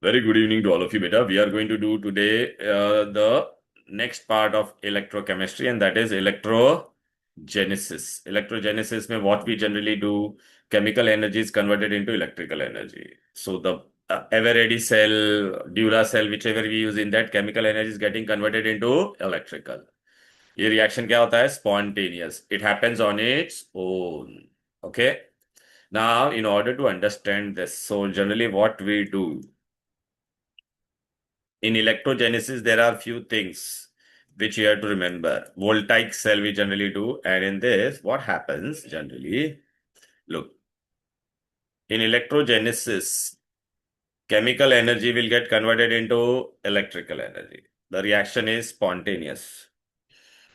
Very good evening to all of you, beta. We are going to do today the next part of electrochemistry, and that is electrogenesis. Electrogenesis means what we generally do, chemical energy is converted into electrical energy. So the ever-ready cell, Duracell, whichever we use in that, chemical energy is getting converted into electrical. ये reaction क्या होता है? Spontaneous. It happens on its own. Okay. Now, in order to understand this, so generally what we do in electrogenesis, there are few things which you have to remember. Voltaic cell we generally do, and in this, what happens generally? Look, in electrogenesis, chemical energy will get converted into electrical energy. The reaction is spontaneous.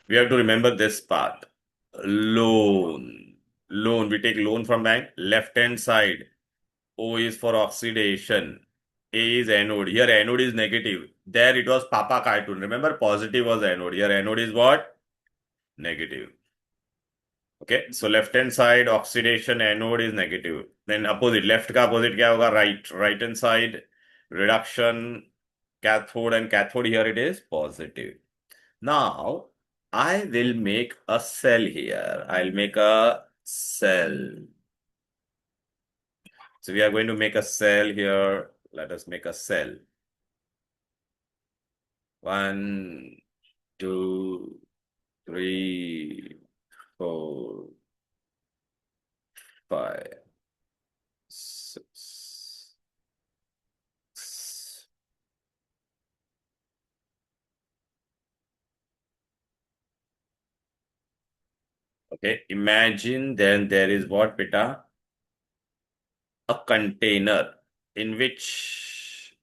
We have to remember this part. Loan. Loan. We take loan from bank. Left hand side. O is for oxidation. A is anode. Here anode is negative. There it was Papa cartoon. Remember, positive was anode. Here anode is what? Negative. Okay. So left hand side oxidation anode is negative. Then opposite. Left का opposite क्या होगा? Right. Right hand side reduction cathode and cathode here it is positive. Now I will make a cell here. I'll make a cell. So we are going to make a cell here. Let us make a cell. 1, 2, 3, 4, 5, 6. Okay, imagine then there is what, beta? A container in which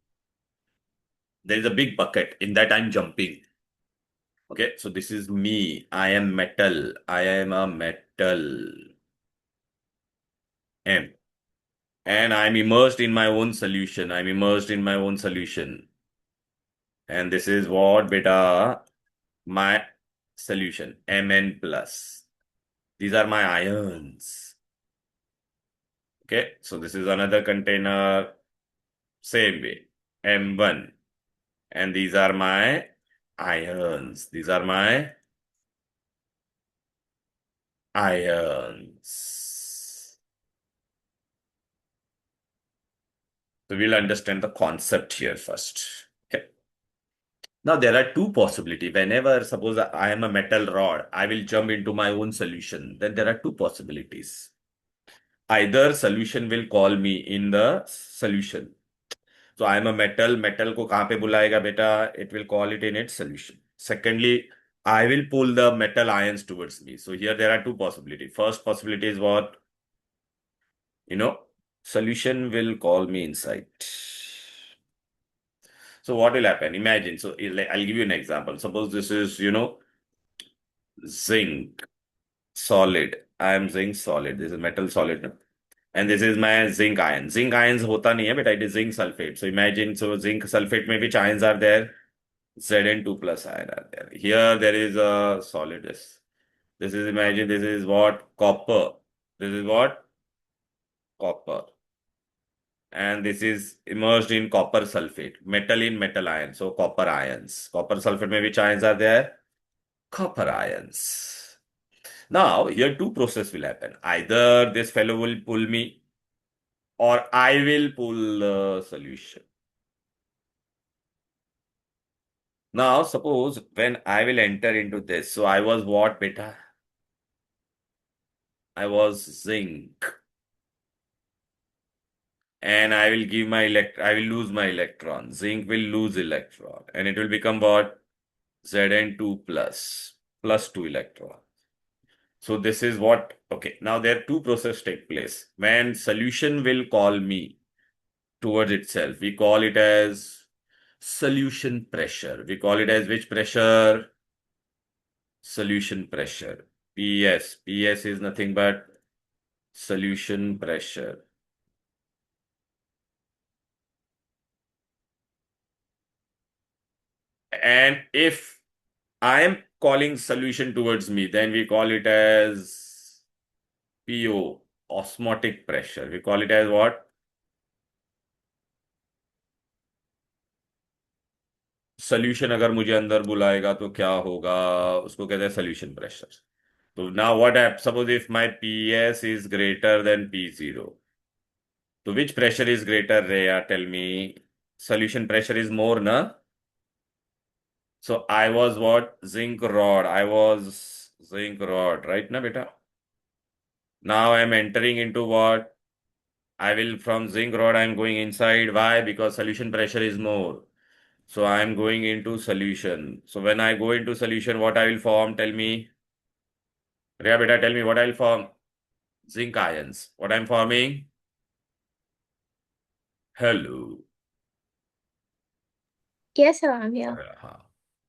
there is a big bucket. In that I'm jumping. Okay, so this is me. I am metal. I am a metal. M. And I'm immersed in my own solution. I'm immersed in my own solution. And this is what, beta? My solution, Mn plus. These are my ions. Okay, so this is another container, same way, M1. And these are my ions. These are my ions. So we'll understand the concept here first. Okay. Now there are two possibilities. Whenever, suppose I am a metal rod, I will jump into my own solution. Then there are two possibilities. Either solution will call me in the solution. So I am a metal. Metal को कहाँ पे बुलाएगा बेटा? It will call it in its solution. Secondly, I will pull the metal ions towards me. So here there are two possibilities. First possibility is what? Solution will call me inside. So what will happen? Imagine. So I'll give you an example. Suppose this is, zinc solid. I am zinc solid. This is metal solid. No? And this is my zinc ion. Zinc ions hota nahi hai, but it is zinc sulfate. So imagine, so zinc sulfate में which ions are there? Zn2 plus ion are there. Here there is a solid. This is, imagine, this is what? Copper. This is what? Copper. And this is immersed in copper sulfate. Metal in metal ion. So copper ions. Copper sulfate में which ions are there? Copper ions. Now, here two processes will happen. Either this fellow will pull me or I will pull the solution. Now, suppose when I will enter into this, so I was what, beta? I was zinc. And I will give my I will lose my electron. Zinc will lose electron. And it will become what? Zn2 plus 2 electron. So this is what, okay. Now there are two processes take place. When solution will call me towards itself, we call it as solution pressure. We call it as which pressure? Solution pressure. PS. PS is nothing but solution pressure. And if I am calling solution towards me, then we call it as PO, osmotic pressure. We call it as what? Solution अगर मुझे अंदर बुलाएगा तो क्या होगा, उसको कहते हैं solution pressure. तो नाउ व्हाट हैप, suppose if my PS is greater than P zero, तो which pressure is greater, Rhea? Tell me. Solution pressure is more, na? So I was what? Zinc rod. I was zinc rod, right, na, beta? Now I'm entering into what? I will from zinc rod, I'm going inside. Why? Because solution pressure is more. So I'm going into solution. So when I go into solution, what I will form? Tell me. Rhea, beta, tell me what I will form. Zinc ions. What I'm forming? Hello. Yes, sir, I'm here. हाँ.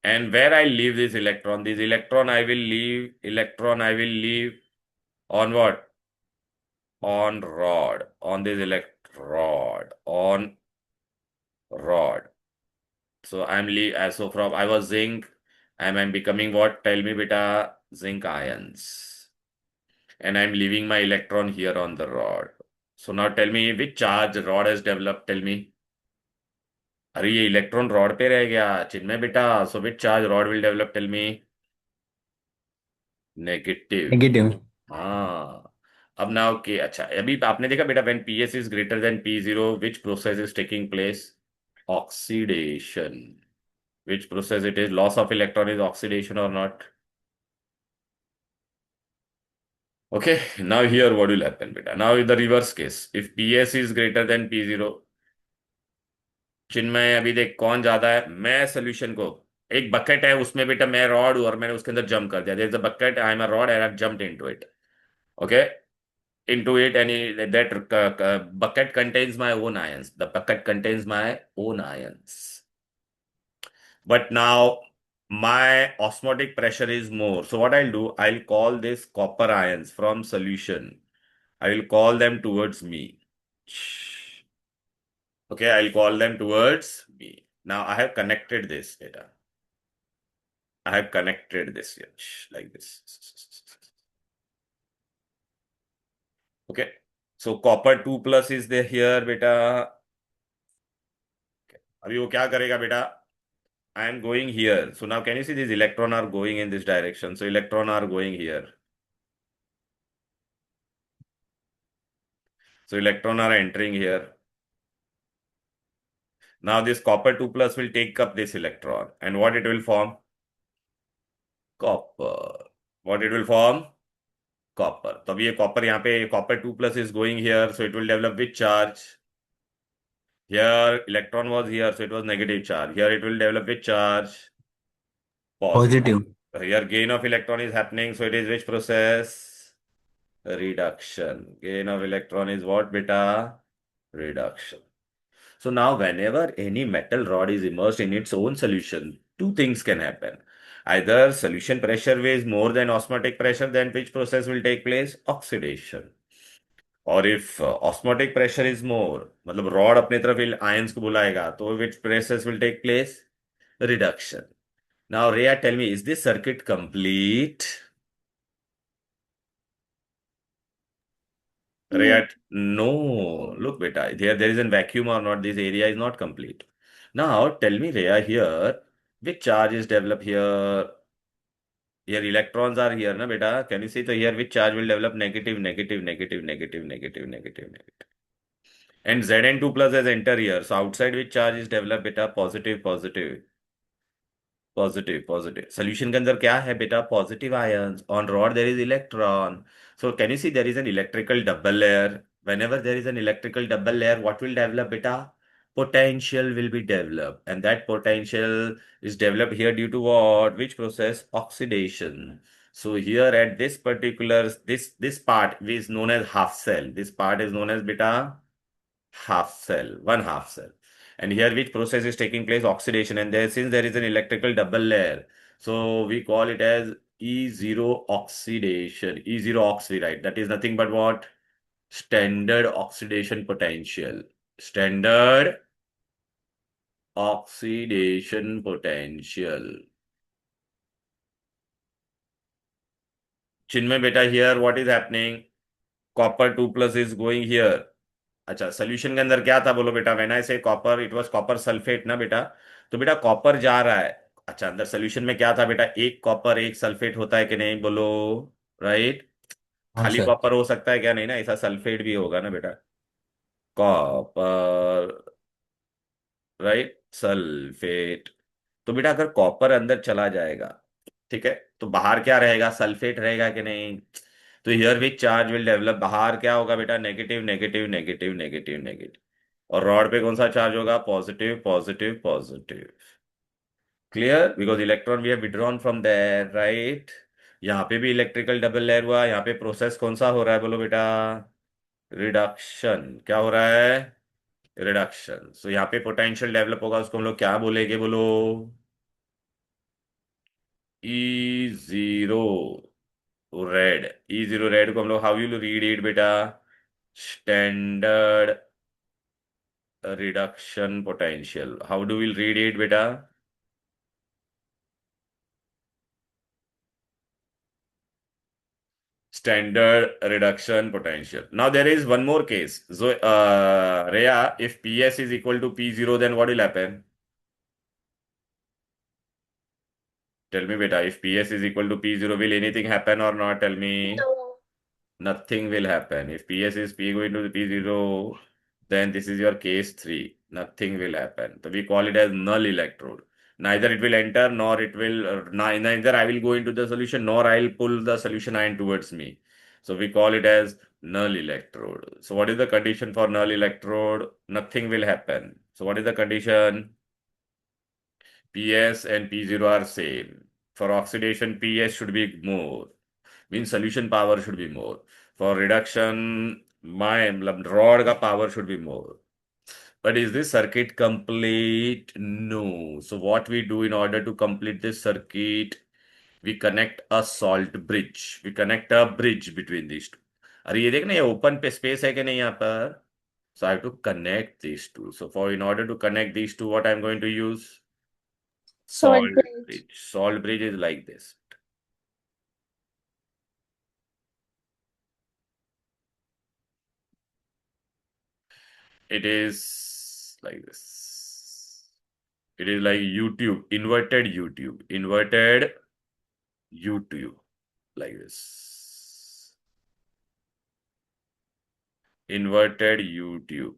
And where I leave this electron I will leave on what? On rod, on this electrode, on rod. So so from I was zinc, I'm becoming what? Tell me, beta, zinc ions. And I'm leaving my electron here on the rod. So now tell me which charge rod has developed, tell me. अरे ये electron rod पे रह गया चिन्मय बेटा, so which charge rod will develop, tell me. Negative. Negative. हाँ। अब now के अच्छा, अभी आपने देखा बेटा, when PS is greater than P zero which process is taking place? Oxidation. Which process it is? Loss of electron is oxidation or not? Okay, now here what will happen beta? Now in the reverse case, if PS is greater than P0, चिन्मय अभी देख कौन ज्यादा है, मैं solution को, एक bucket है उसमें बेटा मैं रॉड हूं और मैंने उसके अंदर जंप कर दिया, there is a bucket, I am a rod and I have jumped into it. Okay, into it and that bucket contains my own ions. The bucket contains my own ions. But now my osmotic pressure is more. So what I'll do, I'll call this copper ions from solution. I will call them towards me. Okay, I'll call them towards me. Now I have connected this data. I have connected this here, like this. Okay. So copper 2 plus is there here, beta. अभी वो क्या करेगा बेटा? I am going here. So now can you see these electron are going in this direction? So electron are going here. So electron are entering here. Now this copper 2 plus will take up this electron. And what it will form? Copper. What it will form? Copper. तो अब ये copper यहाँ पे copper 2 plus is going here. So it will develop which charge? Here electron was here. So it was negative charge. Here it will develop which charge? Positive. Positive. Here gain of electron is happening. So it is which process? Reduction. Gain of electron is what, beta? Reduction. So now whenever any metal rod is immersed in its own solution, two things can happen. Either solution pressure is more than osmotic pressure, then which process will take place? Oxidation. Or if osmotic pressure is more, मतलब rod अपने तरफ ions को बुलाएगा, तो which process will take place? Reduction. Now Rhea, tell me, is this circuit complete? No. Right? No. Look, beta, there is a vacuum or not. This area is not complete. Now, tell me, Rhea, here, which charge is developed here? Here, electrons are here, na, beta? Can you see? So here, which charge will develop? Negative, negative, negative, negative, negative, negative, negative. And Zn2 plus has entered here. So outside, which charge is developed, beta? Positive, positive. Positive positive solution के अंदर क्या है बेटा? Positive ions, on rod there is electron, so can you see there is an electrical double layer, whenever there is an electrical double layer what will develop beta? Potential will be developed, and that potential is developed here due to what? Which process? Oxidation. So here at this particular this part is known as half cell, this part is known as beta half cell, one half cell. And here which process is taking place? Oxidation. And there, since there is an electrical double layer, so we call it as E0 oxidation. E0 ox, we write. That is nothing but what? Standard oxidation potential. Standard oxidation potential. Chinmay beta, here what is happening? Copper 2 plus is going here. अच्छा, solution के अंदर क्या था बोलो बेटा? When I से copper, it was copper sulphate ना बेटा। तो बेटा कॉपर जा रहा है। अच्छा, अंदर सोल्यूशन में क्या था बेटा? एक कॉपर एक सल्फेट होता है कि नहीं बोलो? राइट। हाँ खाली सर। कॉपर हो सकता है क्या? नहीं ना, ऐसा सल्फेट भी होगा ना बेटा। Copper, right, sulphate. तो बेटा अगर कॉपर अंदर चला जाएगा, ठीक है, तो बाहर क्या रहेगा? सल्फेट रहेगा कि नहीं? तो here which charge will develop? बाहर क्या होगा बेटा? Negative negative negative negative negative. और रॉड पे कौन सा चार्ज होगा? Positive positive positive. Clear? Because electron we have withdrawn from there, right. यहाँ पे भी इलेक्ट्रिकल डबल लेयर हुआ। यहाँ पे प्रोसेस कौन सा हो रहा है बोलो बेटा? रिडक्शन। क्या हो रहा है? रिडक्शन। सो यहाँ पे पोटेंशियल डेवलप होगा, उसको हम लोग क्या बोलेंगे बोलो? E0 red. E0 रेड को हम लोग हाउ विल रीड इट बेटा? Standard reduction potential. How do will read it बेटा? Standard reduction potential. Now there is one more case. So, Rhea, if PS is equal to P0, then what will happen? Tell me, beta. If PS is equal to P0, will anything happen or not? Tell me. No. Nothing will happen. If PS is P going to P0, then this is your case 3. Nothing will happen. So we call it as null electrode. Neither it will enter, nor it will, neither I will go into the solution, nor I'll pull the solution ion towards me. So we call it as null electrode. So what is the condition for null electrode? Nothing will happen. So what is the condition? PS and P0 are same. For oxidation, PS should be more. Means solution power should be more. For reduction, my rod का power should be more. But is this circuit complete? No. So what we do in order to complete this circuit, we connect a salt bridge. We connect a bridge between these two. अरे ये देख ना, ये open पे space है कि नहीं यहाँ पर? So I have to connect these two. So for in order to connect these two, what I'm going to use? Salt Salt bridge. bridge. Salt bridge is like this. It is like this. It is like YouTube, inverted YouTube, like this. Inverted YouTube.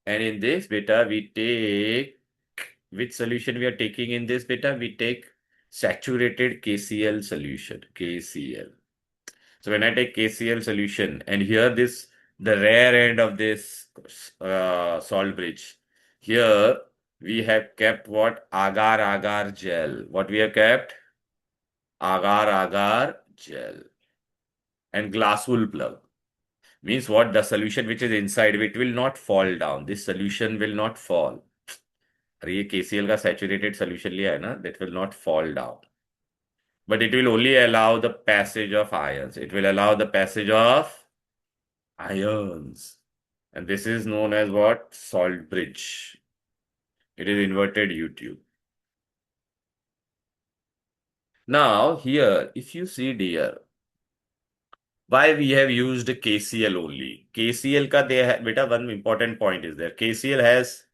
And in this beta, we take which solution we are taking in this beta? We take saturated KCl solution, KCl. So when I take KCl solution, and here this the rare end of this salt bridge, here we have kept what? Agar agar gel. What we have kept? Agar agar gel and glass wool plug. Means what? The solution which is inside it will not fall down. This solution will not fall. और ये KCl का saturated solution लिया है ना, that will not fall down. But it will only allow the passage of ions. It will allow the passage of ions. And this is known as what? Salt bridge. It is inverted U-tube. Now, here, if you see dear, why we have used KCl only? KCl ka they beta one important point is there. KCl has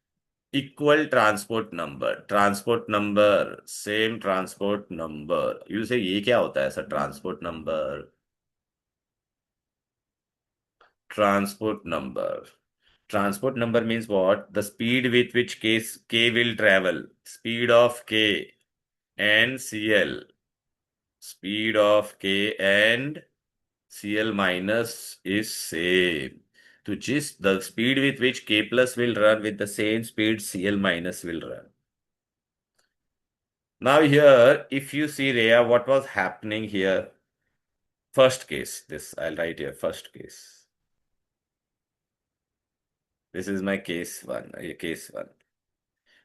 equal transport number. Transport number, same transport number. You say ये क्या होता है ऐसा transport number? Transport number. Transport number means what? The speed with which K will travel. Speed of K and Cl. Speed of K and Cl minus is same. So just the speed with which K plus will run with the same speed Cl minus will run. Now here, if you see Rhea, what was happening here? First case, this I'll write here, first case. This is my case one, case one.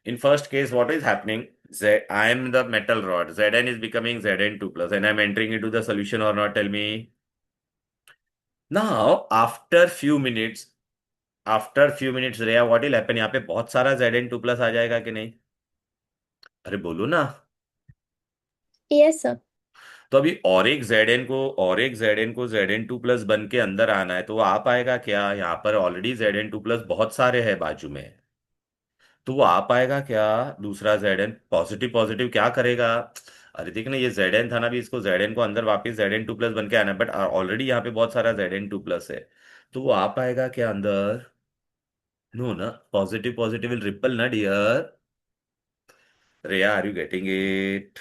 In first case, what is happening? I am the metal rod. Zn is becoming Zn2 plus, and I'm entering into the solution or not? Tell me. Now, after few minutes, रेया what will happen? यहाँ पे बहुत सारा Zn2 plus आ जाएगा कि नहीं? अरे बोलो ना. Yes, sir. तो अभी और एक जेड एन को Zn2+ बन के अंदर आना है, तो वो आ पाएगा क्या? यहाँ पर ऑलरेडी Zn2+ बहुत सारे हैं बाजू में, तो वो आ पाएगा क्या? दूसरा Zn पॉजिटिव पॉजिटिव क्या करेगा? अरे देख ना, ये Zn था ना, भी इसको Zn को अंदर वापस Zn2+ बन के आना है, बट ऑलरेडी यहाँ पे बहुत सारा Zn2+ है, तो वो आ पाएगा क्या अंदर? नो ना, पॉजिटिव पॉजिटिव विल रिपल ना dear. Reya, are you getting it?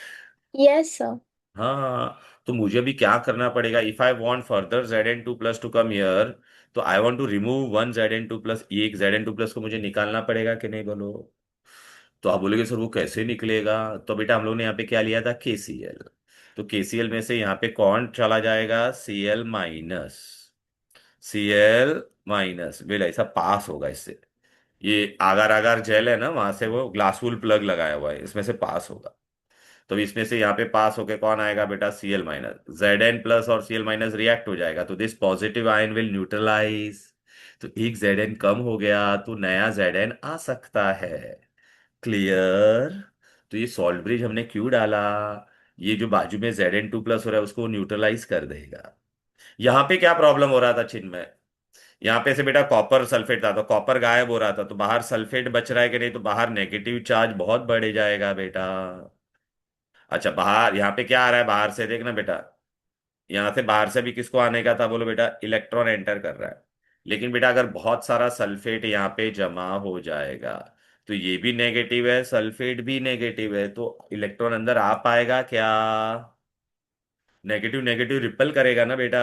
Yes, sir. हाँ, तो मुझे भी क्या करना पड़ेगा? If I want further Zn2+ to come here, तो I want to remove one Zn2+, ये एक Zn2+ को मुझे निकालना पड़ेगा कि नहीं, बोलो? तो आप बोलोगे सर वो कैसे निकलेगा? तो बेटा हम लोग ने यहाँ पे क्या लिया था? KCl। तो KCl में से यहाँ पे कौन चला जाएगा? Cl माइनस बेल, ऐसा पास होगा इससे। ये आगार आगार जेल है ना, वहां से वो ग्लासफुल प्लग लगाया हुआ है, इसमें से पास होगा। तो इसमें से यहाँ पे पास होके कौन आएगा बेटा? Cl minus. Zn+ और Cl माइनस रिएक्ट हो जाएगा, तो this positive ion will neutralize. तो एक Zn कम हो गया, तो नया Zn आ सकता है। क्लियर? तो ये सॉल्ट ब्रिज हमने क्यों डाला? ये जो बाजू में Zn2+ हो रहा है उसको न्यूट्रलाइज कर देगा। यहाँ पे क्या प्रॉब्लम हो रहा था चिन्मय? यहाँ पे से बेटा कॉपर सल्फेट था, तो कॉपर गायब हो रहा था, तो बाहर सल्फेट बच रहा है कि नहीं? तो बाहर नेगेटिव चार्ज बहुत बढ़ जाएगा बेटा। अच्छा, बाहर यहाँ पे क्या आ रहा है बाहर से? देखना बेटा, यहाँ से बाहर से भी किसको आने का था? बोलो बेटा, इलेक्ट्रॉन एंटर कर रहा है। लेकिन बेटा अगर बहुत सारा सल्फेट यहाँ पे जमा हो जाएगा, तो ये भी नेगेटिव है, सल्फेट भी नेगेटिव है, तो इलेक्ट्रॉन अंदर आ पाएगा क्या? नेगेटिव नेगेटिव रिपल करेगा ना बेटा।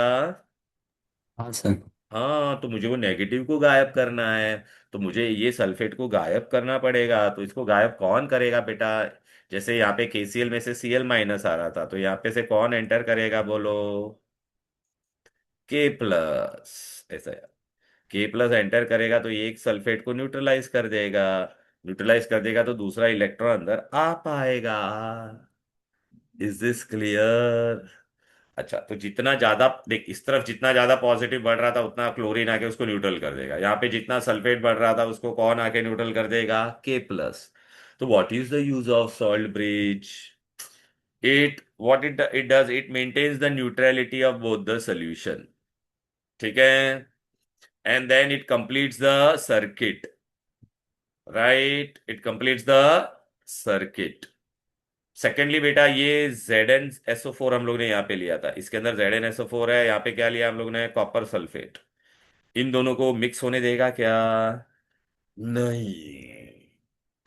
हाँ सर। हाँ, तो मुझे वो नेगेटिव को गायब करना है, तो मुझे ये सल्फेट को गायब करना पड़ेगा। तो इसको गायब कौन करेगा बेटा? जैसे यहाँ पे KCl में से Cl- आ रहा था, तो यहाँ पे से कौन एंटर करेगा, बोलो? K+। ऐसा, K+ एंटर करेगा तो ये एक सल्फेट को न्यूट्रलाइज कर देगा। न्यूट्रलाइज कर देगा तो दूसरा इलेक्ट्रॉन अंदर आ पाएगा। Is this clear? अच्छा, तो जितना ज्यादा देख, इस तरफ जितना ज्यादा पॉजिटिव बढ़ रहा था, उतना क्लोरीन आके उसको न्यूट्रल कर देगा। यहाँ पे जितना सल्फेट बढ़ रहा था, उसको कौन आके न्यूट्रल कर देगा? K+। तो what is the use of salt bridge? It what it does, it maintains the neutrality of both the solution. ठीक है? And then it completes the circuit. Right, it completes the circuit. Secondly बेटा, ये ZnSO4 हम लोग ने यहाँ पे लिया था, इसके अंदर ZnSO4 है, यहाँ पे क्या लिया हम लोग ने? Copper sulphate. इन दोनों को मिक्स होने देगा क्या? नहीं।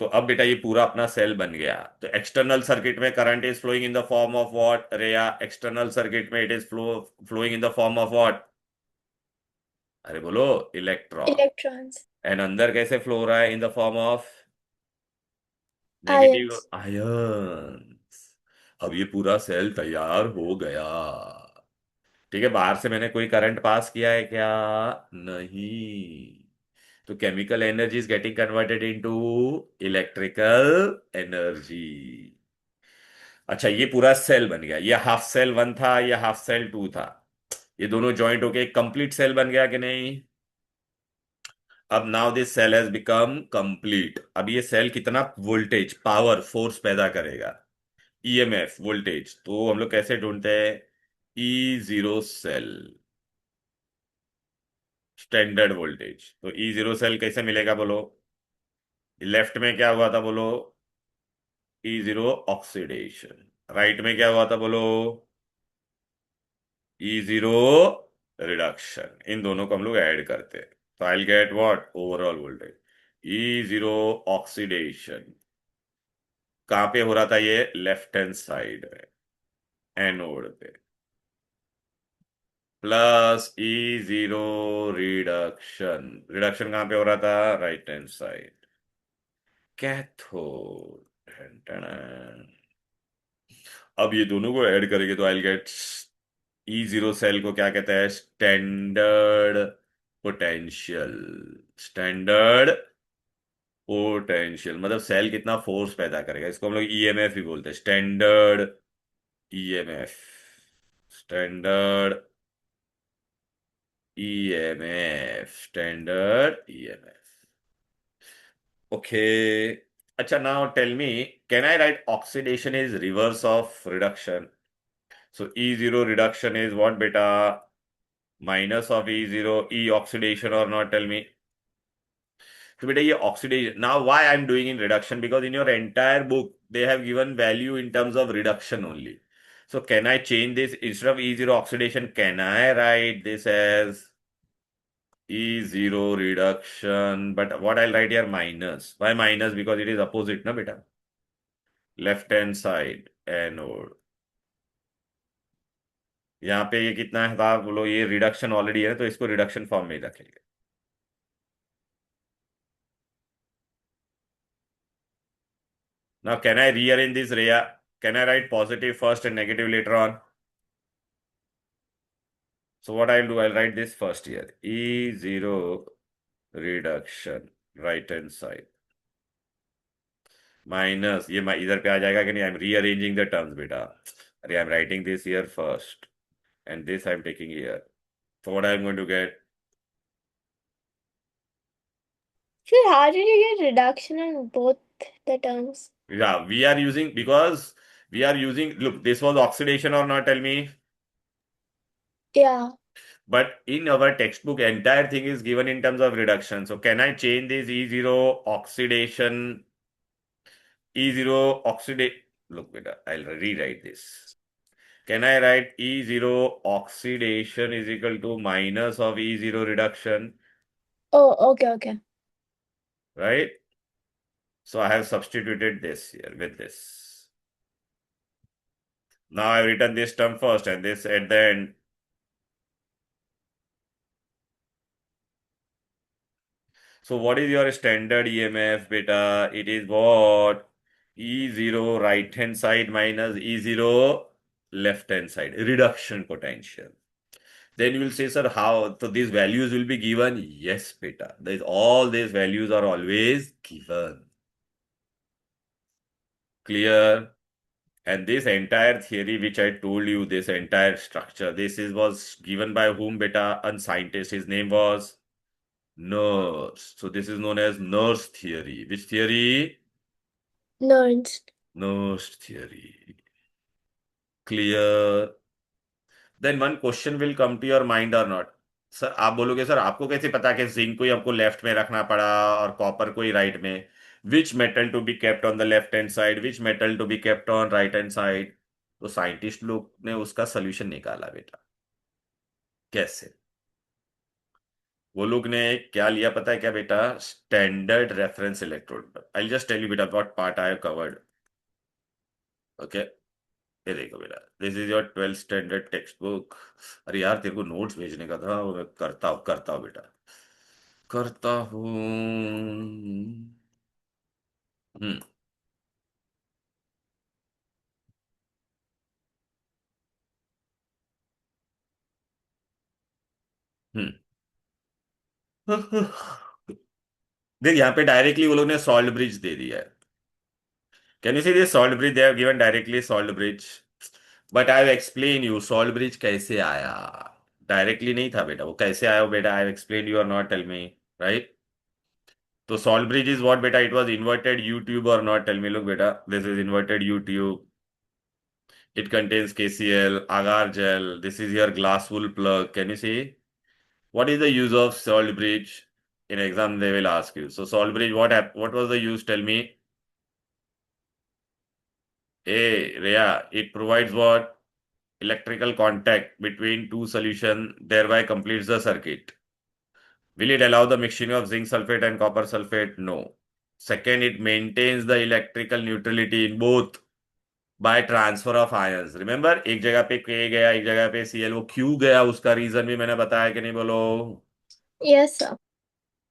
तो अब बेटा ये पूरा अपना सेल बन गया। तो एक्सटर्नल सर्किट में current is flowing in the form of what रेया? एक्सटर्नल सर्किट में it is flowing in the form of what? अरे बोलो, इलेक्ट्रॉन। Electrons. एंड अंदर कैसे फ्लो हो रहा है? इन the form of negative Ions. Ion. अब ये पूरा सेल तैयार हो गया। ठीक है, बाहर से मैंने कोई करंट पास किया है क्या? नहीं। तो chemical energy is getting converted into electrical energy. अच्छा, ये पूरा सेल बन गया। ये हाफ सेल 1 था, ये हाफ सेल 2 था, ये दोनों ज्वाइंट होके एक कंप्लीट सेल बन गया कि नहीं? अब now this cell has become complete. अब ये सेल कितना वोल्टेज, पावर, फोर्स पैदा करेगा? EMF, वोल्टेज, तो हम लोग कैसे ढूंढते हैं? E0 cell, standard voltage. तो E0 सेल कैसे मिलेगा, बोलो? लेफ्ट में क्या हुआ था, बोलो? E0 oxidation. राइट में क्या हुआ था, बोलो? E0 reduction. इन दोनों को हम लोग ऐड करते हैं, तो I get what? Overall voltage. E0 oxidation कहाँ पे हो रहा था? ये लेफ्ट हैंड साइड में, एनोड पे। प्लस E0 रिडक्शन, रिडक्शन कहाँ पे हो रहा था? Right hand side, cathode. अब ये दोनों को ऐड करेंगे तो आई गेट E0 सेल को क्या कहते हैं? Standard potential. स्टैंडर्ड पोटेंशियल मतलब सेल कितना फोर्स पैदा करेगा, इसको हम लोग EMF भी बोलते हैं, standard EMF। Standard standard EMF। Okay. अच्छा, now tell me, can I write oxidation is reverse of reduction? So E0 reduction is what, beta? Minus of E0, E oxidation or not, tell me. So beta, ये oxidation. Now why I'm doing in reduction? Because in your entire book, they have given value in terms of reduction only. So can I change this? Instead of E0 oxidation, can I write this as E0 reduction? But what I'll write here, minus. Why minus? Because it is opposite, na beta? Left hand side, anode. यहाँ पे ये कितना था बोलो, ये reduction already है तो इसको रिडक्शन फॉर्म में ही रखेंगे. Now can I rearrange this, Rhea? Can I write positive first and negative later on? So what I'll do, I'll write this first here. E0 reduction, right hand side. Minus, ये इधर पे आ जाएगा कि नहीं? I'm rearranging the terms, beta. अरे, I'm writing this here first. And this I'm taking here. So what I'm going to get? Sir, how did you get reduction in both the terms? Yeah, we are using, because we are using, look, this was oxidation or not, tell me. Yeah. But in our textbook, entire thing is given in terms of reduction. So can I change this E0 oxidation, E0 oxidate? Look, beta, I'll rewrite this. Can I write E0 oxidation is equal to minus of E0 reduction, Oh, okay. right? So I have substituted this here with this. Now I've written this term first and this at the end. So what is your standard EMF, beta? It is what? E0 right hand side minus E0 left hand side, reduction potential. Then you will say, sir, how? So these values will be given? Yes, beta. All these values are always given. Clear? And this entire theory, which I told you, this entire structure, was given by whom, beta? A scientist. His name was Nernst. So this is known as Nernst theory. Which theory? Nernst. Nernst theory. Clear? Then one question will come to your mind or not. Sir आप बोलोगे, sir आपको कैसे पता कि zinc को ही हमको left में रखना पड़ा और कॉपर को ही राइट में? Which metal to be kept on the left hand side, which metal to be kept on right hand side? तो साइंटिस्ट लोग ने उसका सोल्यूशन निकाला बेटा. कैसे? वो लोग ने क्या लिया पता है क्या बेटा? Standard reference electrode. I just tell you बेटा what part I have covered. Okay, ये देखो बेटा, this is your 12th standard text book. अरे यार, तेरे को नोट्स भेजने का था, वो मैं करता हूँ बेटा, करता हूँ. हम्म. हम्म. देख, यहाँ पे डायरेक्टली वो लोग ने सॉल्ट ब्रिज दे दिया है. Can you see this salt bridge? They have given directly salt bridge. But I have explain you salt bridge कैसे आया. डायरेक्टली नहीं था बेटा. वो कैसे आया वो बेटा, आई हैव एक्सप्लेन यू और नॉट, टेल मी. राइट? तो सॉल्ट ब्रिज इज व्हाट बेटा? It was inverted you tube और नॉट, टेल मी. लुक बेटा, this is inverted you tube. It contains KCl, agar gel. This is your glass wool plug. Can you see? What is the use of salt bridge? In exam, they will ask you. So salt bridge, what was the use? Tell me. Hey, Rhea, it provides what? Electrical contact between two solution, thereby completes the circuit. Will it allow the mixing of zinc sulfate and copper sulfate? No. Second, it maintains the electrical neutrality in both by transfer of ions. Remember, एक जगह पे के गया, एक जगह पे CL. वो क्यों गया उसका रीजन भी मैंने बताया कि नहीं, बोलो. Yes, sir.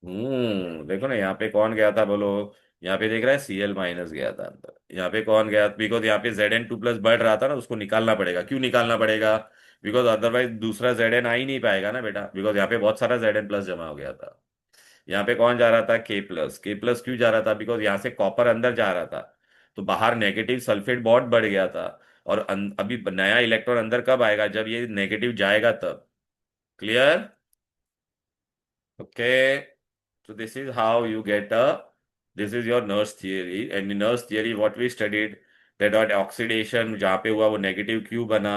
देखो ना, यहाँ पे कौन गया था बोलो. यहाँ पे देख रहा है सीएल माइनस गया था अंदर. यहाँ पे कौन गया? बिकॉज यहाँ पे Zn2+ बढ़ रहा था ना, उसको निकालना पड़ेगा. क्यों निकालना पड़ेगा? बिकॉज अदरवाइज दूसरा Zn आ ही नहीं पाएगा ना बेटा, बिकॉज यहाँ पे बहुत सारा Zn+ जमा हो गया था. यहाँ पे कौन जा रहा था? के प्लस क्यों जा रहा था? बिकॉज यहाँ से कॉपर अंदर जा रहा था, तो बाहर नेगेटिव सल्फेट बहुत बढ़ गया था. और अभी नया इलेक्ट्रॉन अंदर कब आएगा? जब ये नेगेटिव जाएगा तब. Clear? Okay. So this is how you get a, this is your Nernst theory. And in Nernst theory, what we studied, that dot oxidation जहाँ पे हुआ वो नेगेटिव क्यू बना,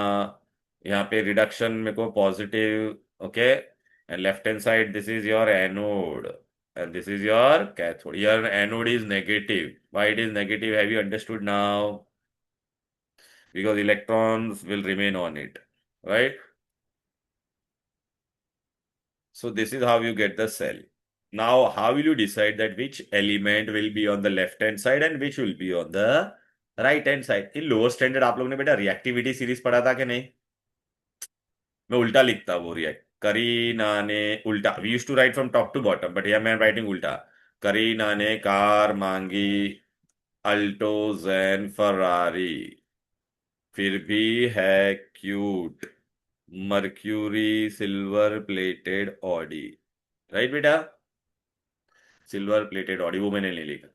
यहाँ पे रिडक्शन में को positive, okay, and left hand side this is your anode and this is your cathode. Your anode is negative. Why it is negative? Have you understood now? Because electrons will remain on it, right? So this is how you get the cell. Now, how will you decide that which element will be on the left hand side and which will be on the right hand side? In lower standard आप लोगों ने बेटा reactivity series पढ़ा था कि नहीं? मैं उल्टा लिखता वो रिएक्ट करीना ने उल्टा we use to write from top to bottom but here मैं राइटिंग उल्टा करीना ने कार मांगी अल्टो जैन फरारी फिर भी है cute mercury silver plated Audi right बेटा सिल्वर प्लेटेड ऑडी वो मैंने नहीं लिखा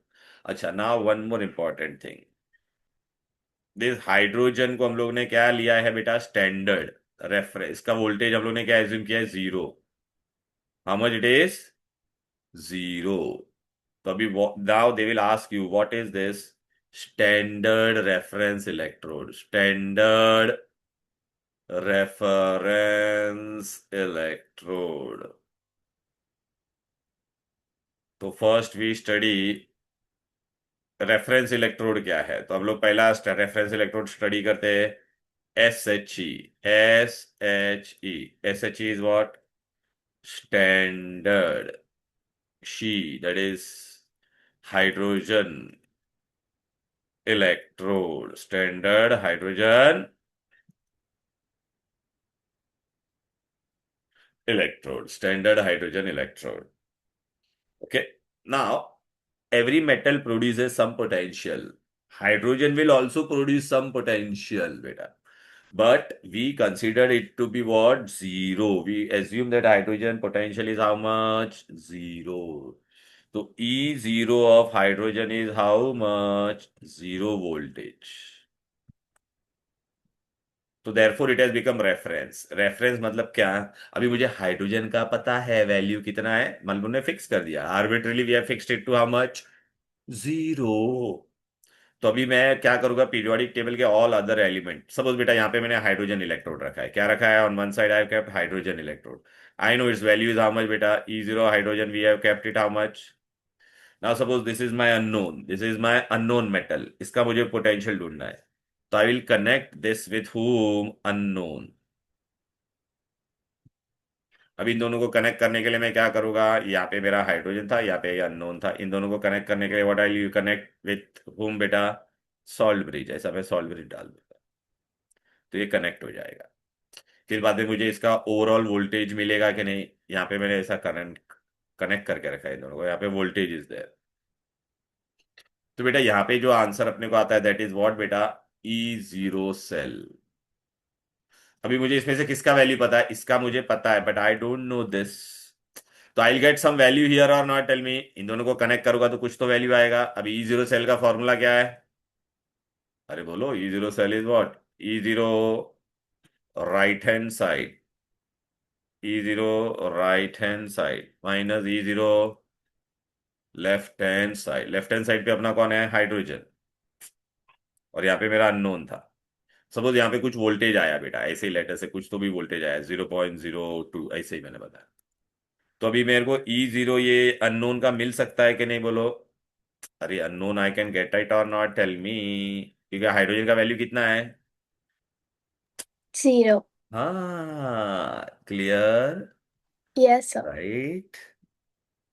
अच्छा now one more important thing this hydrogen को हम लोग ने क्या लिया है बेटा स्टैंडर्ड रेफरेंस का वोल्टेज हम लोग ने क्या एज्यूम किया है zero how much it is zero तो अभी now they will ask you what is this standard reference electrode standard reference electrode तो first we study reference electrode क्या है तो हम लोग पहला रेफरेंस इलेक्ट्रोड स्टडी करते हैं S H E S H E S H E is what standard she that is hydrogen electrode standard hydrogen electrode standard hydrogen electrode okay now every metal produces some potential hydrogen will also produce some potential beta but we consider it to be what zero we assume that hydrogen potential is how much zero so e zero of hydrogen is how much zero voltage तो therefore it has become reference reference मतलब क्या अभी मुझे hydrogen का पता है value कितना है मतलब ने फिक्स कर दिया arbitrarily we have fixed it to how much zero तो अभी मैं क्या करूंगा पीरियोडिक टेबल के ऑल अदर एलिमेंट सपोज बेटा यहाँ पे मैंने हाइड्रोजन इलेक्ट्रोड रखा है क्या रखा है on one side I have kept hydrogen electrode I know its value is how much बेटा E zero hydrogen we have kept it how much now suppose this is my unknown this is my unknown metal इसका मुझे potential ढूंढना है तो I will connect this with whom unknown अब इन दोनों को कनेक्ट करने के लिए मैं क्या करूंगा यहाँ पे मेरा हाइड्रोजन था यहाँ पे अननोन था इन दोनों को कनेक्ट करने के लिए what I you connect with whom बेटा सॉल्ट ब्रिज ऐसा मैं सॉल्ट ब्रिज डाल दूंगा तो ये कनेक्ट हो जाएगा फिर बाद में मुझे इसका ओवरऑल वोल्टेज मिलेगा कि नहीं यहाँ पे मैंने ऐसा करंट कनेक्ट करके रखा है इन दोनों को यहाँ पे वोल्टेज इज देयर तो बेटा यहाँ पे जो आंसर अपने को आता है दैट इज व्हाट बेटा ई जीरो सेल अभी मुझे इसमें से किसका वैल्यू पता है इसका मुझे पता है but I don't know this तो I get some value here or not tell me इन दोनों को कनेक्ट करूंगा तो कुछ तो वैल्यू आएगा अभी ई जीरो सेल का फॉर्मूला क्या है अरे बोलो E zero cell is what E zero right hand side E zero right hand side minus E zero left hand side पे अपना कौन है हाइड्रोजन और यहाँ पे मेरा अननोन था सपोज यहाँ पे कुछ वोल्टेज आया बेटा ऐसे ही लेटर से कुछ तो भी वोल्टेज आया 0.02 ऐसे ही मैंने बताया तो अभी मेरे को ई जीरो ये अननोन का मिल सकता है कि नहीं बोलो अरे unknown I can get it और नॉट टेल मी क्योंकि हाइड्रोजन का वैल्यू कितना है Zero. हाँ क्लियर Yes, sir. राइट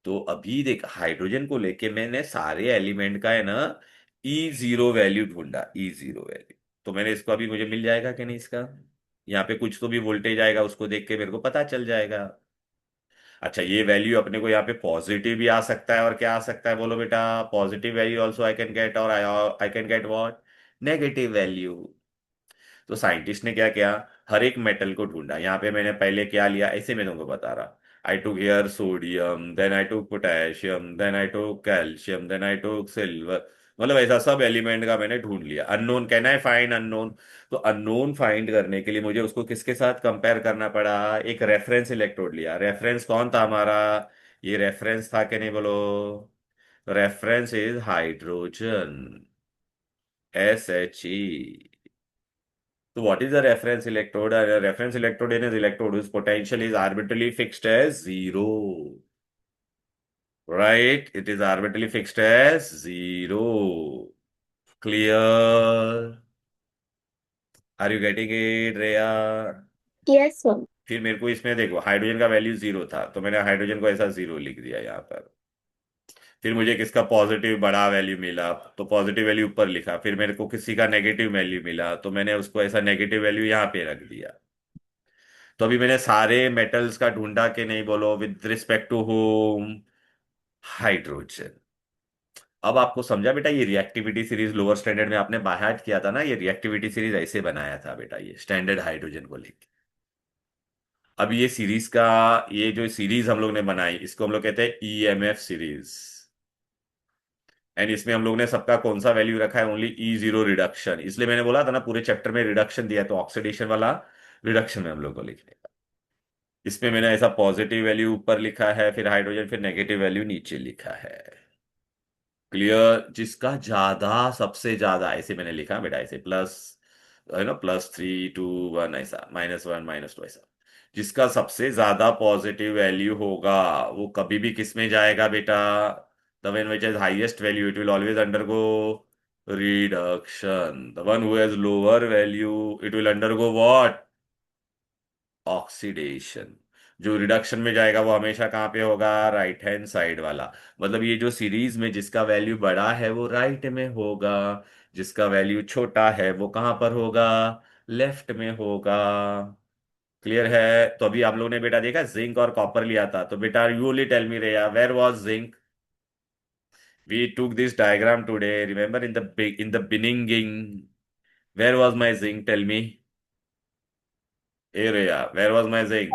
तो अभी देख हाइड्रोजन को लेके मैंने सारे एलिमेंट का है ना ई जीरो वैल्यू ढूंढा ई जीरो वैल्यू तो मैंने इसको अभी मुझे मिल जाएगा कि नहीं इसका यहाँ पे कुछ तो भी वोल्टेज आएगा उसको देख के मेरे को पता चल जाएगा अच्छा ये वैल्यू अपने को यहाँ पे पॉजिटिव भी आ सकता है और क्या आ सकता है बोलो बेटा positive value also I can get or I can get what negative value तो साइंटिस्ट ने क्या किया हर एक मेटल को ढूंढा यहाँ पे मैंने पहले क्या लिया ऐसे मैं तुमको बता रहा I took here sodium then I took potassium then I took calcium then I took silver मतलब ऐसा सब एलिमेंट का मैंने ढूंढ लिया unknown can I find unknown तो अननोन फाइंड करने के लिए मुझे उसको किसके साथ कंपेयर करना पड़ा एक रेफरेंस इलेक्ट्रोड लिया रेफरेंस कौन था हमारा ये रेफरेंस था कि नहीं बोलो reference is hydrogen SHE. So what is the reference electrode? A reference electrode is an electrode whose potential is arbitrarily fixed as zero. Right? It is arbitrarily fixed as zero. Clear? Are you getting it, Rhea? Yes, ma'am. फिर मेरे को इसमें देखो hydrogen का value zero था तो मैंने hydrogen को ऐसा जीरो लिख दिया यहाँ पर। फिर मुझे किसका पॉजिटिव बड़ा वैल्यू मिला तो पॉजिटिव वैल्यू ऊपर लिखा। फिर मेरे को किसी का नेगेटिव वैल्यू मिला तो मैंने उसको ऐसा नेगेटिव वैल्यू यहाँ पे रख दिया। तो अभी मैंने सारे मेटल्स का ढूंढा कि नहीं, बोलो with respect to home? Hydrogen. अब आपको समझा बेटा, ये रिएक्टिविटी सीरीज लोअर स्टैंडर्ड में आपने बाहर किया था ना, ये रिएक्टिविटी सीरीज ऐसे बनाया था बेटा, ये स्टैंडर्ड हाइड्रोजन को लेके। अब ये सीरीज का, ये जो सीरीज हम लोग ने बनाई इसको हम लोग कहते हैं ईएमएफ सीरीज। एंड इसमें हम लोग ने सबका कौन सा वैल्यू रखा है? Only E0 reduction. इसलिए मैंने बोला था ना पूरे चैप्टर में रिडक्शन दिया है, तो ऑक्सीडेशन वाला रिडक्शन में हम लोग को लिखने का। इसमें मैंने ऐसा पॉजिटिव वैल्यू ऊपर लिखा है, फिर हाइड्रोजन, फिर नेगेटिव वैल्यू नीचे लिखा है। क्लियर? जिसका ज्यादा, सबसे ज्यादा, ऐसे मैंने लिखा बेटा, ऐसे प्लस, है ना, +3 2 1, ऐसा -1 -2, ऐसा। जिसका सबसे ज्यादा पॉजिटिव वैल्यू होगा वो कभी भी किस में जाएगा बेटा? The one which has highest value it will always undergo reduction. The one who has lower value it will undergo what? Oxidation. जो रिडक्शन में जाएगा वो हमेशा कहाँ पे होगा? राइट हैंड साइड वाला। मतलब ये जो सीरीज में जिसका वैल्यू बड़ा है वो राइट में होगा, जिसका वैल्यू छोटा है वो कहाँ पर होगा? लेफ्ट में होगा। क्लियर है? तो अभी आप लोगों ने बेटा देखा जिंक और कॉपर लिया था, तो बेटा you only tell me Reya, where was zinc? We took this diagram today, remember in the beginning? Where was my zinc? Tell me. ए Reya, where was my zinc?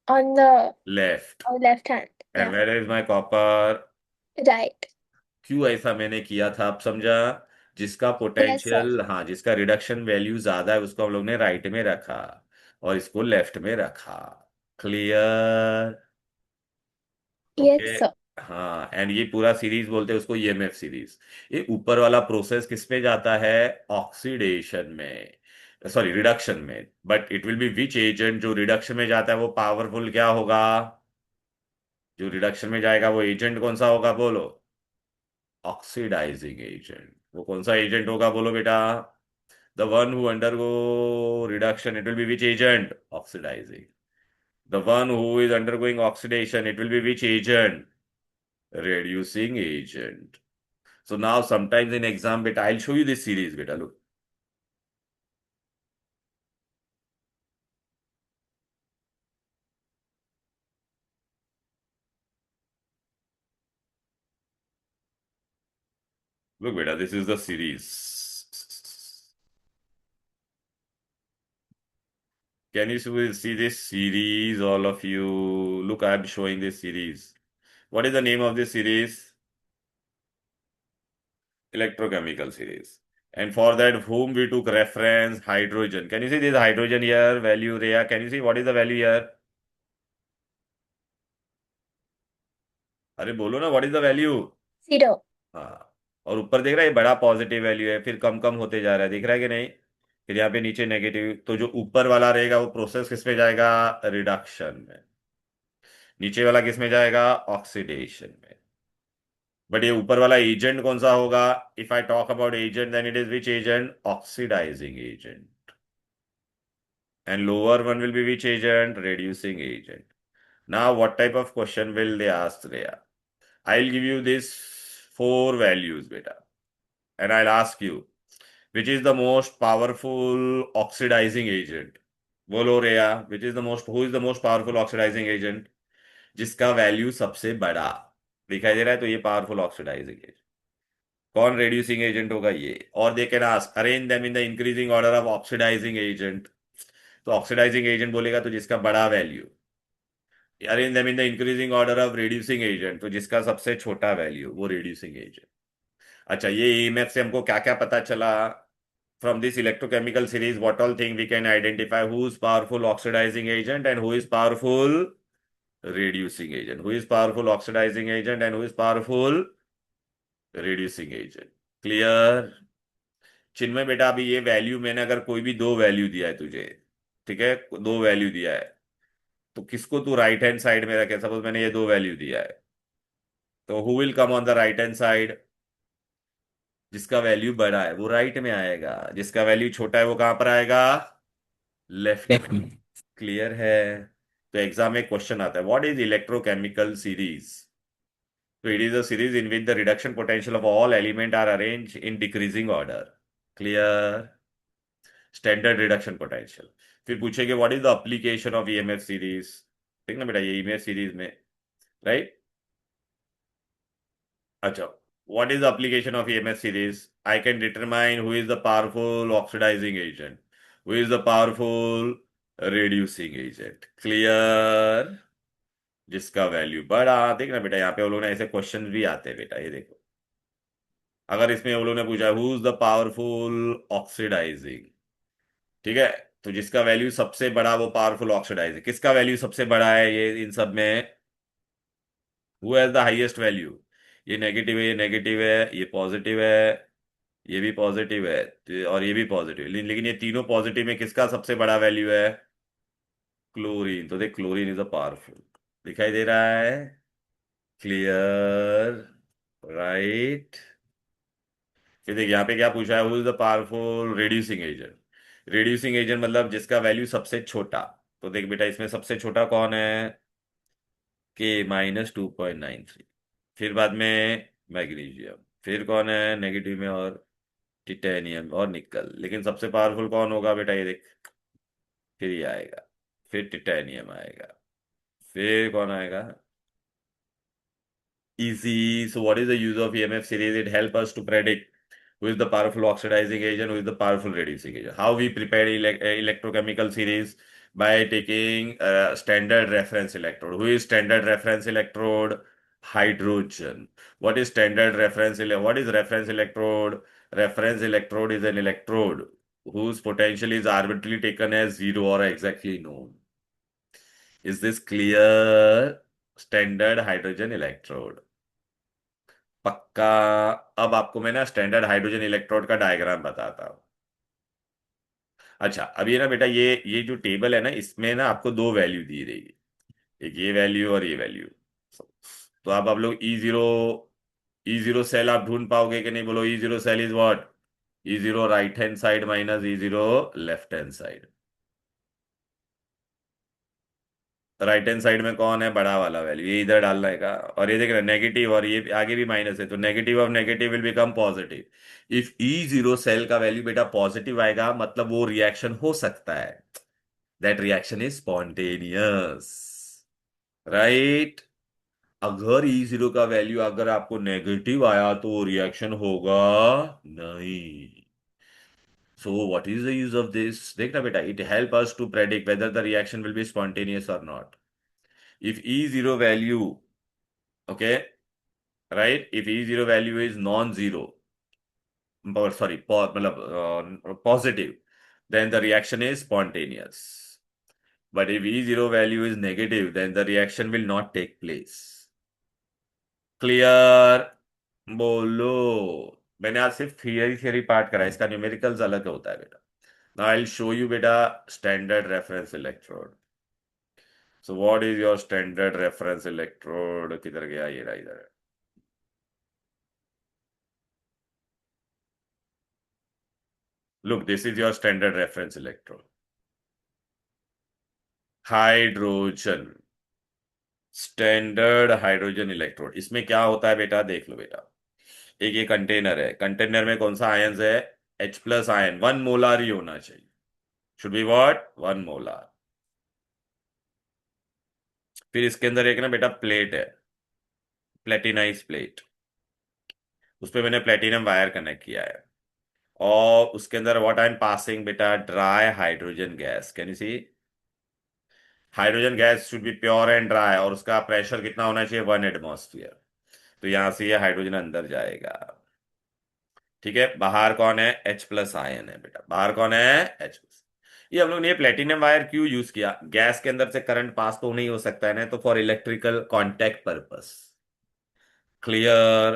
On the left. left hand. And Yeah. Where is my copper? Right. क्यों ऐसा मैंने किया था, आप समझा? जिसका Yes, sir. Potential, हाँ, जिसका रिडक्शन वैल्यू ज्यादा है उसको हम लोग ने राइट में रखा और इसको लेफ्ट में रखा। क्लियर? Yes, okay. sir. हाँ, एंड ये पूरा सीरीज बोलते हैं उसको ईएमएफ सीरीज। ये ऊपर वाला प्रोसेस किस में जाता है? ऑक्सीडेशन में, सॉरी रिडक्शन में। But it will be which agent? जो रिडक्शन में जाता है वो पावरफुल क्या होगा? जो रिडक्शन में जाएगा वो एजेंट कौन सा होगा, बोलो? Oxidizing agent. वो कौन सा एजेंट होगा, बोलो बेटा? The one who undergo reduction it will be which agent? Oxidizing. The one who is undergoing oxidation it will be which agent? reducing agent. So now sometimes in exam beta I'll show you this series beta, look. Look beta, this is the series. Can you see this series, all of you? Look, I am showing this series. What is the name of this series? Electrochemical series. And for that, whom we took reference? Hydrogen. Can you see this hydrogen here? Value Rhea. Can you see what is the value here? अरे बोलो ना, what is the value? 0. हाँ। और ऊपर देख रहा है ये बड़ा पॉजिटिव वैल्यू है, फिर कम कम होते जा रहा है, दिख रहा है कि नहीं? फिर यहाँ पे नीचे नेगेटिव। तो जो ऊपर वाला रहेगा वो प्रोसेस किस में जाएगा? रिडक्शन में। नीचे वाला किस में जाएगा? ऑक्सीडेशन में। बट ये ऊपर वाला एजेंट कौन सा होगा? If I talk about agent then it is which agent? Oxidizing agent. And lower one will be which agent? reducing agent. Now what type of question will they ask there? I will give you this four values बेटा, and I'll ask you which is the most powerful oxidizing agent? बोलो रेया, which is the most, who is the most powerful oxidizing agent? जिसका value सबसे बड़ा दिखाई दे रहा है तो ये पावरफुल ऑक्सीडाइजिंग एजेंट। कौन रेड्यूसिंग एजेंट होगा? ये। और they can ask arrange them in the increasing order of oxidizing agent. तो ऑक्सीडाइजिंग एजेंट बोलेगा तो जिसका बड़ा value. Arrange them in the increasing order of reducing agent, तो जिसका सबसे छोटा वैल्यू वो रिड्यूसिंग एजेंट। अच्छा, ये ईएमएफ से हमको क्या क्या पता चला? From this electrochemical series, what all thing we can identify? Who is powerful oxidizing agent and who is powerful reducing agent? Who is powerful oxidizing agent and who is powerful reducing agent? Clear? चिन्मय बेटा अभी ये value मैंने अगर कोई भी दो value दिया है तुझे, ठीक है, दो वैल्यू दिया है, तो किसको तू राइट हैंड साइड में रखे, सपोज मैंने ये दो वैल्यू दिया है, तो who will come on the right hand side? जिसका वैल्यू बड़ा है वो राइट में आएगा, जिसका वैल्यू छोटा है वो कहां पर आएगा? लेफ्ट लेफ्ट में। में। क्लियर है? तो एग्जाम में क्वेश्चन आता है, what is electrochemical series? So it is a series in which the reduction potential of all element are arranged in decreasing order. Clear? Standard reduction potential. फिर पूछेंगे what is the application of EMF series? ठीक ना बेटा, ये EMF series में, right? अच्छा, what is the application of EMF series? I can determine who is the powerful oxidizing agent, who is the powerful reducing agent. Clear? जिसका value बड़ा, देखना बेटा यहाँ पे वो लोग ना ऐसे क्वेश्चन भी आते हैं बेटा, ये देखो। अगर इसमें वो लोग ने पूछा who is the powerful oxidizing, ठीक है, तो जिसका वैल्यू सबसे बड़ा वो पावरफुल ऑक्सीडाइजिंग, किसका वैल्यू सबसे बड़ा है ये इन सब में? Who has the highest value? ये नेगेटिव है, ये नेगेटिव है, ये पॉजिटिव है, ये भी पॉजिटिव है, और ये भी पॉजिटिव है, लेकिन ये तीनों पॉजिटिव में किसका सबसे बड़ा वैल्यू है? क्लोरीन। तो देख क्लोरीन इज अ पावरफुल, दिखाई दे रहा है? क्लियर? राइट? फिर देख यहाँ पे क्या पूछा है, who is the powerful reducing agent? Reducing agent मतलब जिसका वैल्यू सबसे छोटा। तो देख बेटा इसमें सबसे छोटा कौन है? के -2.93। फिर बाद में मैग्नीशियम, फिर कौन है नेगेटिव में? और टिटेनियम और निकल। लेकिन सबसे पावरफुल कौन होगा बेटा, ये देख, फिर ये आएगा, फिर टिटेनियम आएगा, फिर कौन आएगा? Easy. So what is the use of EMF series? It helps us to predict who is the powerful oxidizing agent, who is the powerful reducing agent. How we prepare electrochemical series? By taking a standard reference electrode. Who is standard reference electrode? Hydrogen. What is standard reference? What is reference electrode? Reference electrode is an electrode whose potential is arbitrarily taken as zero or exactly known. Is this clear? Standard hydrogen electrode. पक्का? अब आपको मैं ना standard hydrogen electrode का diagram बताता हूँ। अच्छा, अब ये ना बेटा, ये जो टेबल है ना, इसमें ना आपको दो वैल्यू दी रहेगी, एक ये वैल्यू और ये वैल्यू। तो आप लोग ई जीरो सेल आप ढूंढ पाओगे कि नहीं? बोलो, E zero cell is what? E zero right hand side minus E zero left hand side. Right hand side में कौन है बड़ा वाला वैल्यू? ये इधर डालना है का, और ये देख रहे नेगेटिव, और ये आगे भी माइनस है, तो negative of negative will become positive. If E zero cell का वैल्यू बेटा पॉजिटिव आएगा, मतलब वो रिएक्शन हो सकता है, that reaction is spontaneous, right? अगर ई जीरो का वैल्यू अगर आपको नेगेटिव आया तो रिएक्शन होगा नहीं। So what is the use of this? देखना बेटा, it help us to predict whether the reaction will be spontaneous और not. if E0 value, okay, right, if E0 value is non-zero, or sorry, मतलब positive, then the reaction is spontaneous. But if E0 value is negative, then the reaction will not take place. Clear? बोलो। मैंने आज सिर्फ theory theory part करा है, इसका numericals अलग होता है बेटा। Now I'll show you बेटा standard reference electrode. So what is your standard reference electrode? किधर गया? ये रहा, इधर है। Look, this is your standard reference electrode. Hydrogen, standard hydrogen electrode. इसमें क्या होता है बेटा, देख लो बेटा, एक ये कंटेनर है, कंटेनर में कौन सा आयंस है? H प्लस आयन, 1 मोलार ही होना चाहिए, शुड बी व्हाट? 1 मोलार। फिर इसके अंदर एक ना बेटा प्लेट है, प्लेटिनाइज प्लेट, उस पर मैंने प्लेटिनम वायर कनेक्ट किया है, और उसके अंदर व्हाट आई एम पासिंग बेटा? Dry hydrogen gas. Can you see? Hydrogen gas should be pure and dry, और उसका प्रेशर कितना होना चाहिए? 1 एटमॉस्फेयर। तो यहां से ये हाइड्रोजन अंदर जाएगा, ठीक है। बाहर कौन है? H प्लस आयन है बेटा, बाहर कौन है? H plus. ये हम लोग ने प्लेटिनम वायर क्यों यूज किया? गैस के अंदर से करंट पास तो नहीं हो सकता है ना, तो for electrical contact purpose. Clear?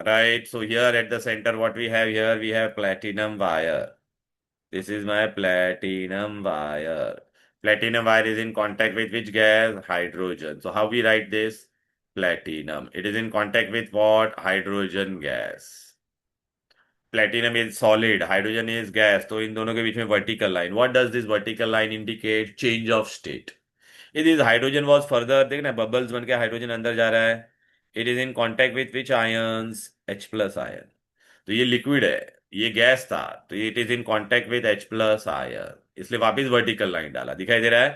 right? So here at the center, what we have here, we have platinum wire. This is my platinum wire. Platinum wire is in contact with which gas? Hydrogen. So how we write this? Platinum. It is in contact with what? Hydrogen gas. Platinum is solid, hydrogen is gas. तो इन दोनों के बीच में vertical line. What does this vertical line indicate? Change of state. It is hydrogen was further, देख ना bubbles बन के hydrogen अंदर जा रहा है. It is in contact with which ions? H plus ion. तो ये लिक्विड है, ये गैस था, तो it is in contact with H plus ion, इसलिए वापिस वर्टिकल लाइन डाला. दिखाई दे रहा है?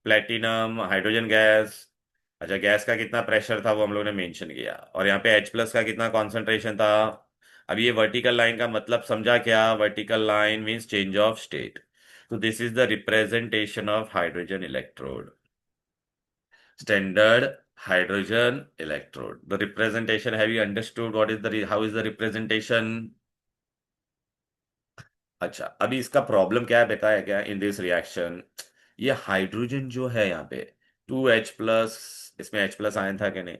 Platinum, hydrogen gas. अच्छा, गैस का कितना प्रेशर था वो हम लोगों ने मेंशन किया, और यहाँ पे H प्लस का कितना कॉन्सेंट्रेशन था. अब ये वर्टिकल लाइन का मतलब समझा क्या? Vertical line means change of state. तो this is the representation of hydrogen electrode. Standard hydrogen electrode. The representation, have you understood what is how is the representation? अच्छा, अभी इसका प्रॉब्लम क्या है बताया क्या इन दिस रिएक्शन. ये hydrogen जो है यहाँ पे 2H+, इसमें H प्लस आयन था कि नहीं,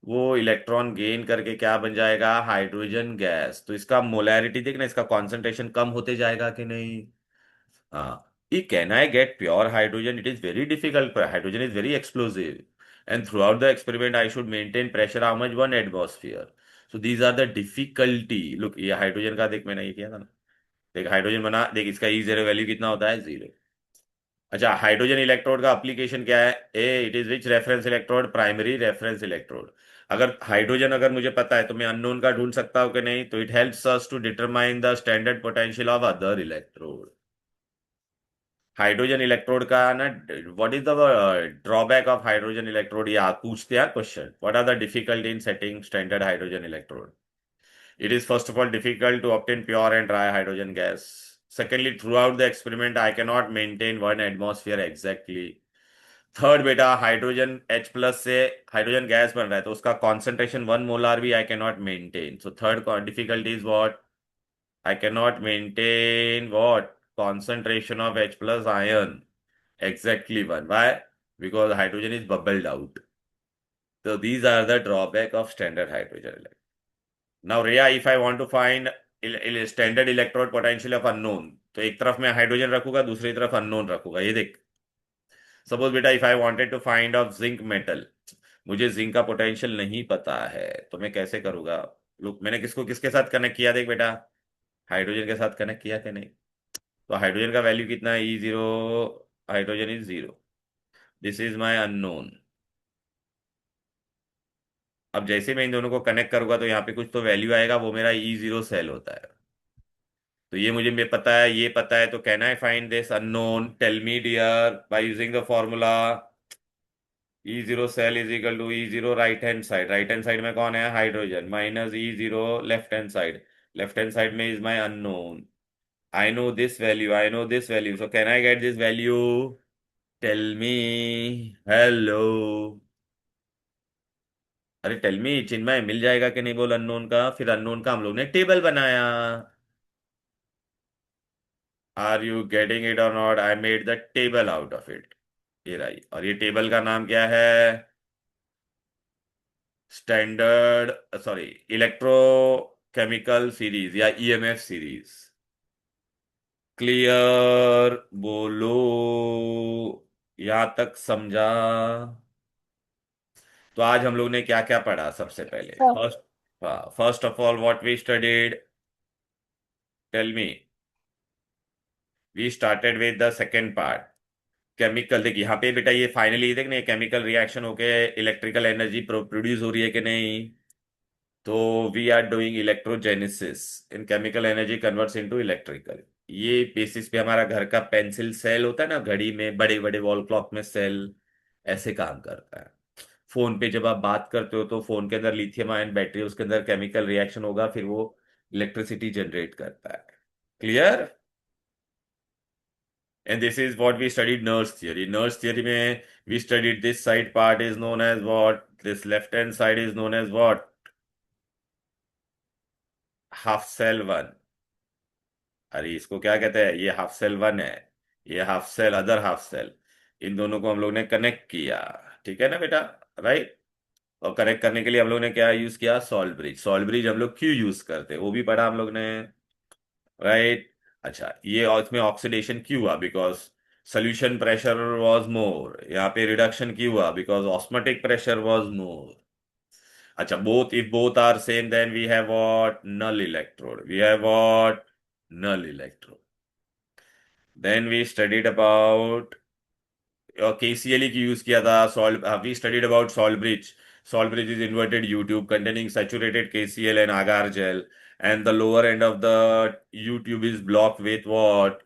वो इलेक्ट्रॉन गेन करके क्या बन जाएगा? Hydrogen gas. तो इसका मोलैरिटी देखना, इसका कॉन्सेंट्रेशन कम होते जाएगा कि नहीं. हाँ. Can I get pure hydrogen? It is very difficult. Hydrogen is very explosive, and throughout the experiment I should maintain pressure how much? 1 atmosphere. So these are the difficulty. Look, ये hydrogen का देख, मैंने ये किया था ना. देख hydrogen बना, देख इसका E0 वैल्यू कितना होता है? 0. अच्छा, हाइड्रोजन इलेक्ट्रोड का एप्लीकेशन क्या है? It is which reference electrode? Primary reference electrode. अगर हाइड्रोजन अगर मुझे पता है तो मैं अननोन का ढूंढ सकता हूं कि नहीं? तो it helps us to determine the standard potential of other electrode. Hydrogen electrode का ना, what is the drawback of hydrogen electrode? ये आप पूछते हैं question. What are the difficulty in setting standard hydrogen electrode? It is first of all difficult to obtain pure and dry hydrogen gas. Secondly, throughout the experiment, I cannot maintain 1 atmosphere exactly. Third बेटा, hydrogen H plus से hydrogen gas बन रहा है, तो उसका concentration 1 molar भी I can not maintain. So third difficulty is what? I can not maintain what? Concentration of H plus ion exactly 1. Why? Because hydrogen is bubbled out. So these are the drawback of standard hydrogen. Now, Rhea, if I want to find standard electrode potential of unknown, तो एक तरफ मैं hydrogen रखूंगा, दूसरी तरफ unknown रखूंगा. ये देख, सपोज बेटा, if I wanted to find of zinc metal, मुझे जिंक का पोटेंशियल नहीं पता है, तो मैं कैसे करूंगा? लुक, मैंने किसको किसके साथ कनेक्ट किया, देख बेटा, हाइड्रोजन के साथ कनेक्ट किया कि नहीं. तो हाइड्रोजन का वैल्यू कितना है? E0. Hydrogen is 0. This is my unknown. अब जैसे मैं इन दोनों को कनेक्ट करूंगा तो यहाँ पे कुछ तो वैल्यू आएगा, वो मेरा E0 सेल होता है. तो ये मुझे मैं पता है, ये पता है, तो can I find this unknown? Tell me dear, by using the formula. E0 cell is equal to E0 right hand side. Right hand side में कौन है? Hydrogen. Minus E0 left hand side. Left hand side में is my unknown. I know this value, I know this value, so can I get this value? Tell me. Hello. अरे tell me Chinmay, मिल जाएगा कि नहीं बोल unknown का. फिर unknown का हम लोग ने टेबल बनाया. आर यू गेटिंग इट और not? I made the table out of it. ये रही, और ये टेबल का नाम क्या है? स्टैंडर्ड, सॉरी, इलेक्ट्रोकेमिकल सीरीज या EMF सीरीज. क्लियर? बोलो, यहां तक समझा? तो आज हम लोग ने क्या क्या पढ़ा? सबसे पहले हाँ, first of all what we studied? Tell me. We started with the second part, chemical. देखिए यहाँ पे बेटा, ये फाइनली देख ना, केमिकल रिएक्शन होके इलेक्ट्रिकल एनर्जी प्रोड्यूस हो रही है कि नहीं. तो we are doing electrogenesis in chemical energy converts into electrical. ये बेसिस पे हमारा घर का पेंसिल सेल होता है ना, घड़ी में बड़े बड़े वॉल क्लॉक में सेल ऐसे काम करता है. फोन पे जब आप बात करते हो तो फोन के अंदर लिथियम आयन बैटरी, उसके अंदर केमिकल रिएक्शन होगा, फिर वो इलेक्ट्रिसिटी जनरेट करता है. Clear? And this is what we studied nurse theory. Nurse theory में we studied this side part is known as what? This left hand side is known as what? Half cell one. अरे इसको क्या कहते हैं? ये half cell one है, ये half cell other half cell. इन दोनों को हम लोग ने कनेक्ट किया. ठीक है ना बेटा? राइट. और करेक्ट करने के लिए हम लोग ने क्या यूज किया? Salt bridge. सॉल्ट ब्रिज हम लोग क्यों यूज करते हैं वो भी पढ़ा हम लोग ने, राइट? अच्छा, ये और इसमें ऑक्सीडेशन क्यों हुआ? Because solution pressure was more. यहाँ पे रिडक्शन क्यों हुआ? Because osmotic pressure was more. अच्छा, both, if both are same, then we have what? Null electrode. We have what? Null electrode. Then we studied about KCl की use किया था salt. We studied about salt bridge. Salt bridge is inverted U tube containing saturated KCl and agar gel, and the lower end of the U tube is blocked with what?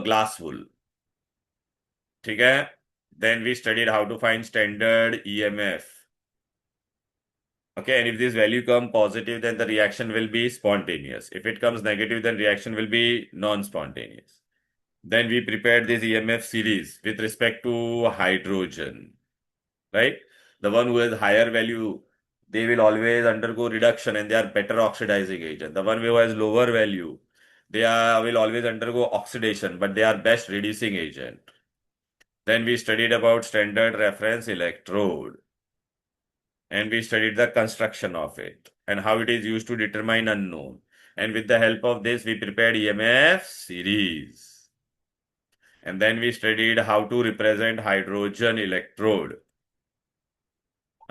Glass wool. ठीक है? Then we studied how to find standard EMF. Okay, and if this value come positive, then the reaction will be spontaneous. If it comes negative, then reaction will be non-spontaneous. Then we prepared this EMF series with respect to hydrogen, right? The one who has higher value, they will always undergo reduction and they are better oxidizing agent. The one who has lower value, will always undergo oxidation, but they are best reducing agent. Then we studied about standard reference electrode, and we studied the construction of it and how it is used to determine unknown. And with the help of this, we prepared EMF series. And then we studied how to represent hydrogen electrode.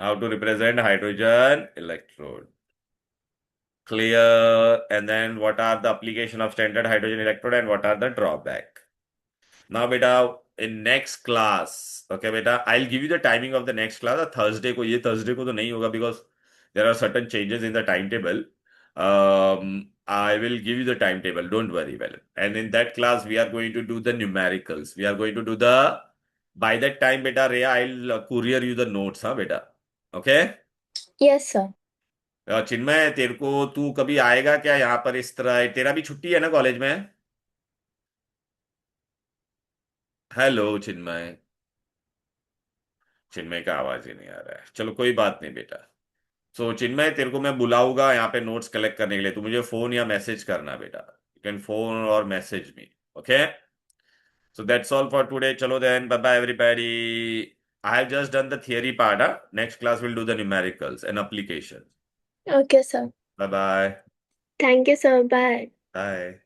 How to represent hydrogen electrode. Clear? And then what are the application of standard hydrogen electrode and what are the drawback? Now, beta, in next class, okay, beta, I'll give you the timing of the next class. Thursday को, ये Thursday को तो नहीं होगा because there are certain changes in the timetable. I will give you the timetable. Don't worry, well. And in that class, we are going to do the numericals. We are going to do the. By that time, beta, Rhea, I'll courier you the notes, huh, beta. Okay? Yes, sir. चिन्मय, तेरे को तू कभी आएगा क्या यहाँ पर? इस तरह तेरा भी छुट्टी है ना कॉलेज में? हेलो चिन्मय. चिन्मय का आवाज ही नहीं आ रहा है. चलो कोई बात नहीं बेटा. सो चिन्मय, तेरे को मैं बुलाऊंगा यहाँ पे नोट्स कलेक्ट करने के लिए. तू मुझे फोन या मैसेज करना बेटा. यू कैन फोन और message me. Okay? So that's all for today. चलो then, bye bye everybody. I have just done the theory part. Huh? Next class we'll do the numericals and applications. Okay, sir. Bye bye. Thank you, sir. Bye. Bye.